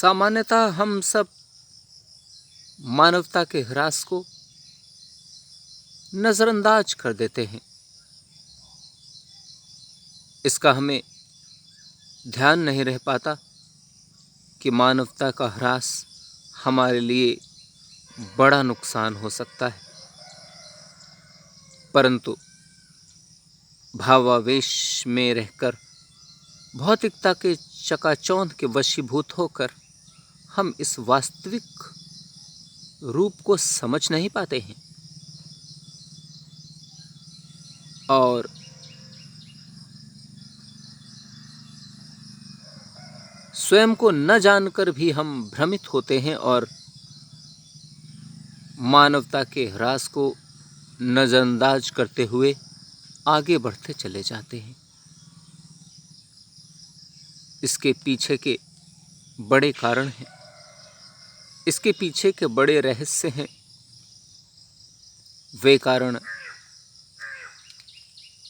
सामान्यतः हम सब मानवता के ह्रास को नजरअंदाज कर देते हैं। इसका हमें ध्यान नहीं रह पाता कि मानवता का ह्रास हमारे लिए बड़ा नुकसान हो सकता है। परंतु भावावेश में रहकर, भौतिकता के चकाचौंध के वशीभूत होकर हम इस वास्तविक रूप को समझ नहीं पाते हैं और स्वयं को न जानकर भी हम भ्रमित होते हैं और मानवता के ह्रास को नजरअंदाज करते हुए आगे बढ़ते चले जाते हैं। इसके पीछे के बड़े कारण हैं, इसके पीछे के बड़े रहस्य हैं। वे कारण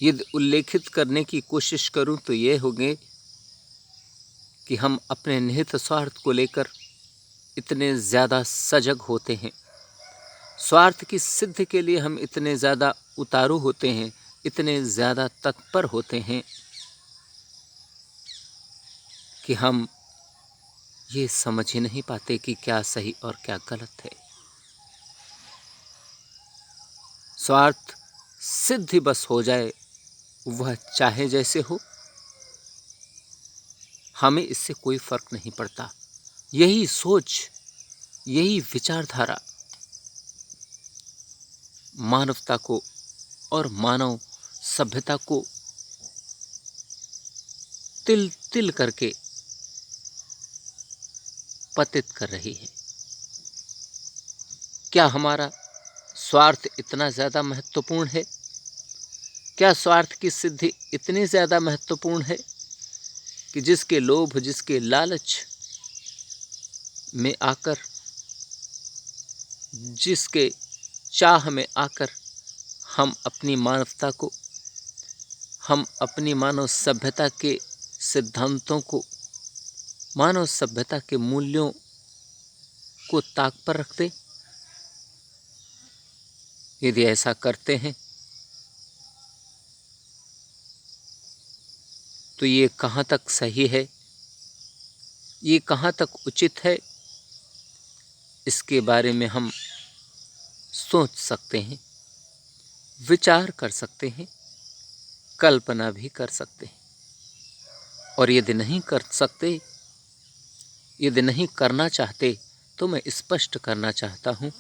यदि उल्लेखित करने की कोशिश करूं तो ये होंगे कि हम अपने निहित स्वार्थ को लेकर इतने ज़्यादा सजग होते हैं, स्वार्थ की सिद्धि के लिए हम इतने ज़्यादा उतारू होते हैं, इतने ज़्यादा तत्पर होते हैं कि हम ये समझ ही नहीं पाते कि क्या सही और क्या गलत है। स्वार्थ सिद्धि बस हो जाए, वह चाहे जैसे हो, हमें इससे कोई फर्क नहीं पड़ता। यही सोच, यही विचारधारा मानवता को और मानव सभ्यता को तिल तिल करके पतित कर रही है। क्या हमारा स्वार्थ इतना ज़्यादा महत्वपूर्ण है? क्या स्वार्थ की सिद्धि इतनी ज़्यादा महत्वपूर्ण है कि जिसके लोभ, जिसके लालच में आकर, जिसके चाह में आकर हम अपनी मानवता को, हम अपनी मानव सभ्यता के सिद्धांतों को, मानव सभ्यता के मूल्यों को ताक पर रखते? यदि ऐसा करते हैं तो ये कहाँ तक सही है, ये कहाँ तक उचित है, इसके बारे में हम सोच सकते हैं, विचार कर सकते हैं, कल्पना भी कर सकते हैं। और यदि नहीं कर सकते, यदि नहीं करना चाहते, तो मैं स्पष्ट करना चाहता हूं,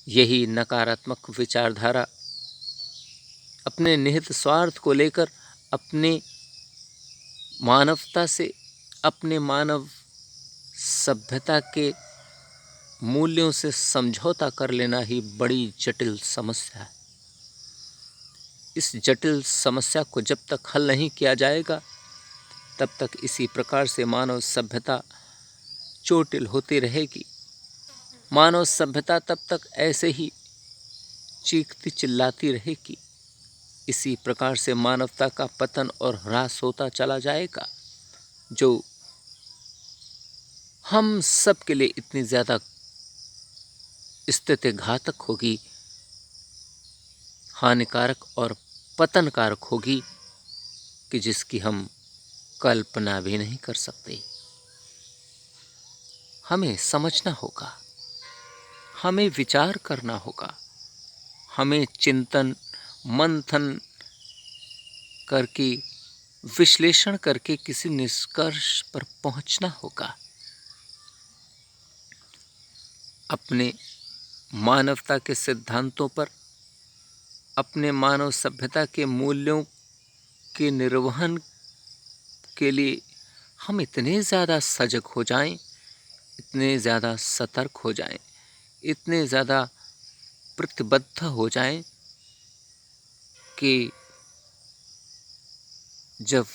यही नकारात्मक विचारधारा अपने निहित स्वार्थ को लेकर अपने मानवता से, अपने मानव सभ्यता के मूल्यों से समझौता कर लेना ही बड़ी जटिल समस्या है। इस जटिल समस्या को जब तक हल नहीं किया जाएगा, तब तक इसी प्रकार से मानव सभ्यता चोटिल होती रहेगी। मानव सभ्यता तब तक ऐसे ही चीखती चिल्लाती रहेगी। इसी प्रकार से मानवता का पतन और ह्रास होता चला जाएगा, जो हम सब के लिए इतनी ज़्यादा स्थिति घातक होगी, हानिकारक और पतनकारक होगी कि जिसकी हम कल्पना भी नहीं कर सकते। हमें समझना होगा, हमें विचार करना होगा, हमें चिंतन मंथन करके, विश्लेषण करके किसी निष्कर्ष पर पहुंचना होगा। अपने मानवता के सिद्धांतों पर, अपने मानव सभ्यता के मूल्यों के निर्वहन के लिए हम इतने ज़्यादा सजग हो जाएं, इतने ज़्यादा सतर्क हो जाएं, इतने ज़्यादा प्रतिबद्ध हो जाएं कि जब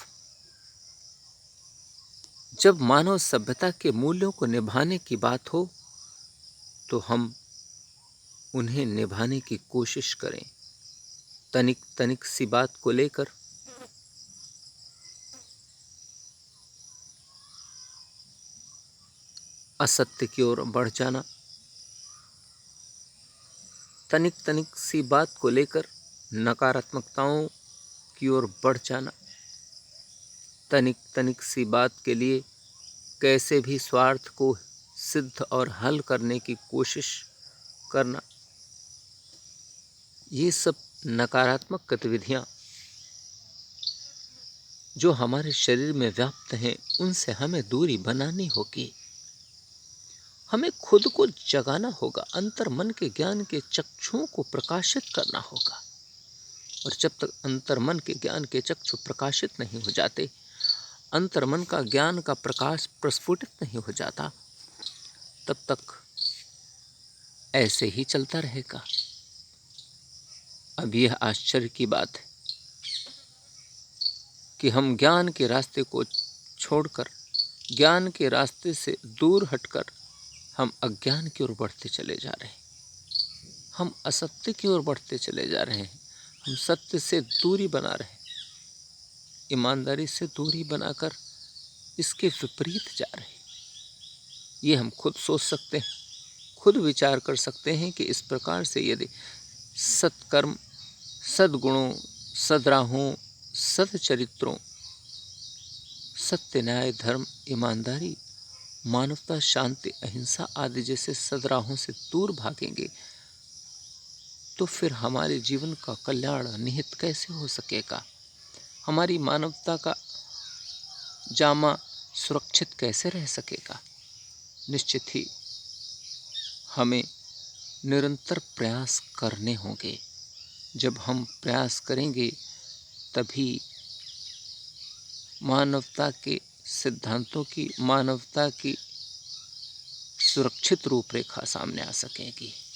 मानव सभ्यता के मूल्यों को निभाने की बात हो, तो हम उन्हें निभाने की कोशिश करें। तनिक तनिक सी बात को लेकर असत्य की ओर बढ़ जाना, तनिक तनिक सी बात को लेकर नकारात्मकताओं की ओर बढ़ जाना, तनिक तनिक सी बात के लिए कैसे भी स्वार्थ को सिद्ध और हल करने की कोशिश करना, ये सब नकारात्मक गतिविधियां जो हमारे शरीर में व्याप्त हैं, उनसे हमें दूरी बनानी होगी। हमें खुद को जगाना होगा, अंतर्मन के ज्ञान के चक्षुओं को प्रकाशित करना होगा। और जब तक अंतर्मन के ज्ञान के चक्षु प्रकाशित नहीं हो जाते, अंतर्मन का ज्ञान का प्रकाश प्रस्फुटित नहीं हो जाता, तब तक ऐसे ही चलता रहेगा। अब यह आश्चर्य की बात है कि हम ज्ञान के रास्ते को छोड़कर, ज्ञान के रास्ते से दूर हटकर हम अज्ञान की ओर बढ़ते चले जा रहे हैं। हम असत्य की ओर बढ़ते चले जा रहे हैं। हम सत्य से दूरी बना रहे हैं, ईमानदारी से दूरी बनाकर इसके विपरीत जा रहे हैं। ये हम खुद सोच सकते हैं, खुद विचार कर सकते हैं कि इस प्रकार से यदि सत्कर्म, सद्गुणों, सद्राहों, सदचरित्रों, सत्य, न्याय, धर्म, ईमानदारी, मानवता, शांति, अहिंसा आदि जैसे सद्राहों से दूर भागेंगे, तो फिर हमारे जीवन का कल्याण निहित कैसे हो सकेगा? हमारी मानवता का जामा सुरक्षित कैसे रह सकेगा? निश्चित ही हमें निरंतर प्रयास करने होंगे। जब हम प्रयास करेंगे तभी मानवता के सिद्धांतों की, मानवता की सुरक्षित रूपरेखा सामने आ सकेगी।